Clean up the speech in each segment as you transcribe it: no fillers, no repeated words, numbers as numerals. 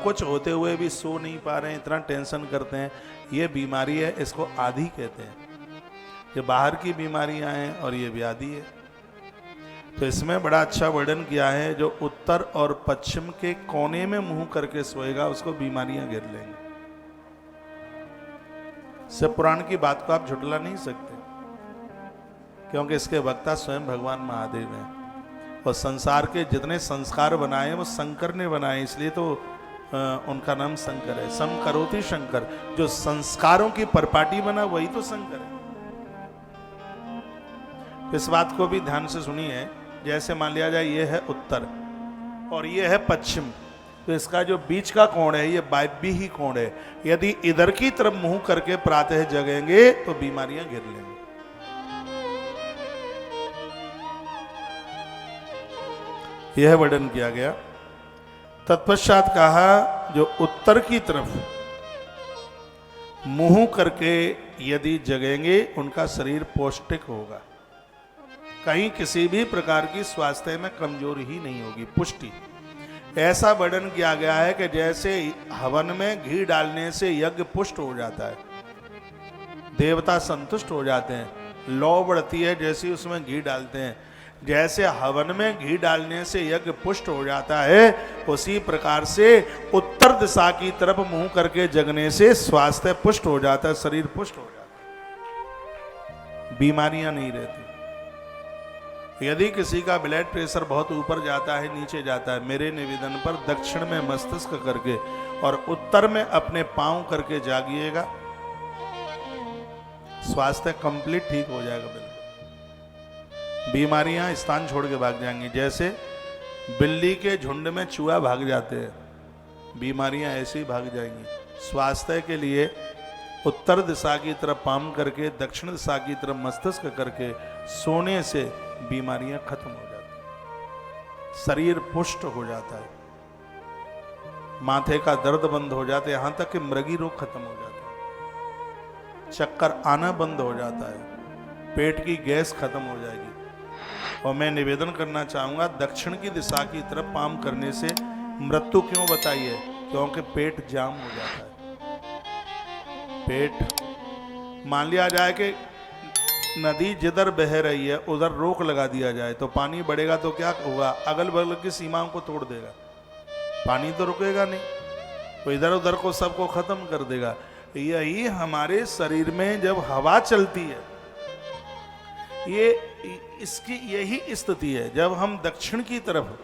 सब कुछ होते हुए भी सो नहीं पा रहे हैं, इतना टेंशन करते हैं, ये बीमारी है, इसको आदि कहते हैं। ये बाहर की बीमारियां हैं और ये व्याधि है। तो इसमें बड़ा अच्छा वर्णन किया है, जो उत्तर और पश्चिम के कोने में मुंह करके सोएगा उसको बीमारियां घेर लेंगी। शिव पुराण की बात को आप झुटला नहीं सकते, क्योंकि इसके वक्ता स्वयं भगवान महादेव हैं। और संसार के जितने संस्कार बनाए वो शंकर ने बनाए, इसलिए तो उनका नाम शंकर है। सम करोति शंकर, जो संस्कारों की परपाटी बना वही तो शंकर है। इस बात को भी ध्यान से सुनिए। जैसे मान लिया जाए ये है उत्तर और ये है पश्चिम, तो इसका जो बीच का कोण है ये वायव्य ही कोण है। यदि इधर की तरफ मुंह करके प्रातः जगेंगे तो बीमारियां घेर लेंगी। यह वर्णन किया गया। तत्पश्चात कहा, जो उत्तर की तरफ मुंह करके यदि जगेंगे उनका शरीर पौष्टिक होगा, कहीं किसी भी प्रकार की स्वास्थ्य में कमजोरी ही नहीं होगी, पुष्टि। ऐसा वर्णन किया गया है कि जैसे हवन में घी डालने से यज्ञ पुष्ट हो जाता है, देवता संतुष्ट हो जाते हैं, लौ बढ़ती है जैसे उसमें घी डालते हैं, जैसे हवन में घी डालने से यज्ञ पुष्ट हो जाता है, उसी प्रकार से उत्तर दिशा की तरफ मुंह करके जगने से स्वास्थ्य पुष्ट हो जाता है, शरीर पुष्ट हो जाता है, बीमारियां नहीं रहती। यदि किसी का ब्लड प्रेशर बहुत ऊपर जाता है, नीचे जाता है, मेरे निवेदन पर दक्षिण में मस्तिष्क करके और उत्तर में अपने पांव करके जागिएगा, स्वास्थ्य कंप्लीट ठीक हो जाएगा। बिल्कुल बीमारियां स्थान छोड़ के भाग जाएंगी। जैसे बिल्ली के झुंड में चूहा भाग जाते हैं, बीमारियां ऐसे ही भाग जाएंगी। स्वास्थ्य के लिए उत्तर दिशा की तरफ पाम करके दक्षिण दिशा की तरफ मस्तिष्क करके सोने से बीमारियां खत्म हो जाती हैं, शरीर पुष्ट हो जाता है, माथे का दर्द बंद हो जाता है, यहां तक कि मृगी रोग खत्म हो जाता है, चक्कर आना बंद हो जाता है, पेट की गैस खत्म हो जाएगी। और मैं निवेदन करना चाहूंगा, दक्षिण की दिशा की तरफ पाम करने से मृत्यु क्यों बताई है? क्योंकि पेट जाम हो जाता है। पेट मान लिया जाए कि नदी जिधर बह रही है उधर रोक लगा दिया जाए तो पानी बढ़ेगा तो क्या होगा? अगल बगल की सीमाओं को तोड़ देगा, पानी तो रुकेगा नहीं, तो इधर उधर को सबको खत्म कर देगा। यही हमारे शरीर में जब हवा चलती है, ये इसकी यही स्थिति है। जब हम दक्षिण की तरफ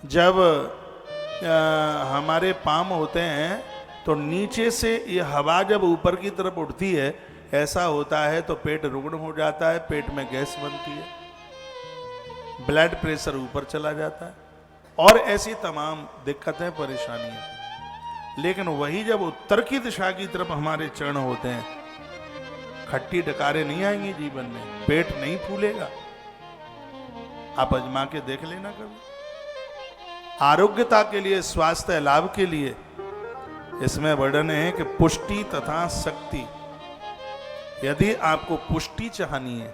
जब हमारे पाम होते हैं तो नीचे से ये हवा जब ऊपर की तरफ उठती है, ऐसा होता है तो पेट रुग्ण हो जाता है, पेट में गैस बनती है, ब्लड प्रेशर ऊपर चला जाता है और ऐसी तमाम दिक्कतें परेशानियां। लेकिन वही जब उत्तर की दिशा की तरफ हमारे चरण होते हैं, खट्टी डकारें नहीं आएंगी जीवन में, पेट नहीं फूलेगा। आप आजमा के देख लेना कभी। आरोग्यता के लिए, स्वास्थ्य लाभ के लिए इसमें वर्णन है कि पुष्टि तथा शक्ति। यदि आपको पुष्टि चाहनी है,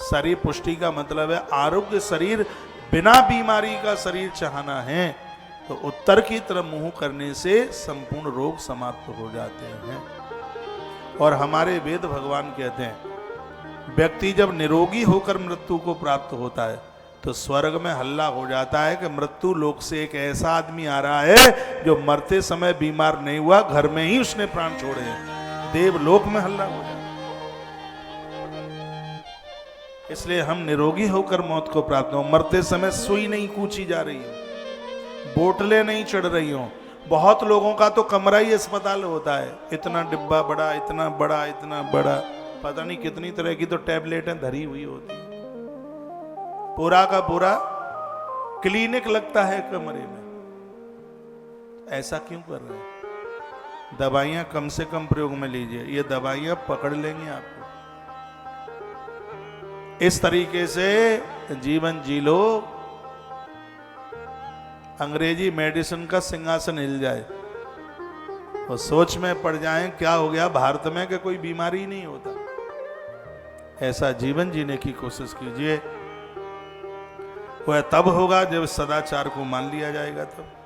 शरीर पुष्टि का मतलब है आरोग्य शरीर, बिना बीमारी का शरीर चाहना है, तो उत्तर की तरफ मुंह करने से संपूर्ण रोग समाप्त हो जाते हैं। और हमारे वेद भगवान कहते हैं, व्यक्ति जब निरोगी होकर मृत्यु को प्राप्त होता है तो स्वर्ग में हल्ला हो जाता है कि मृत्यु लोक से एक ऐसा आदमी आ रहा है जो मरते समय बीमार नहीं हुआ, घर में ही उसने प्राण छोड़े हैं। देवलोक में हल्ला हो जाता है। इसलिए हम निरोगी होकर मौत को प्राप्त हो, मरते समय सुई नहीं कूची जा रही हो, बोतलें नहीं चढ़ रही हो। बहुत लोगों का तो कमरा ही अस्पताल होता है, इतना डिब्बा बड़ा, इतना बड़ा, इतना बड़ा, पता नहीं कितनी तरह की तो टैबलेटें धरी हुई होती है, पूरा का पूरा क्लिनिक लगता है कमरे में। ऐसा क्यों कर रहे हैं? दवाइयां कम से कम प्रयोग में लीजिए, ये दवाइयां पकड़ लेंगी आपको। इस तरीके से जीवन जी लो, अंग्रेजी मेडिसिन का सिंहासन हिल जाए और सोच में पड़ जाएं क्या हो गया भारत में कि कोई बीमारी नहीं होता। ऐसा जीवन जीने की कोशिश कीजिए। वह तब होगा जब सदाचार को मान लिया जाएगा तब।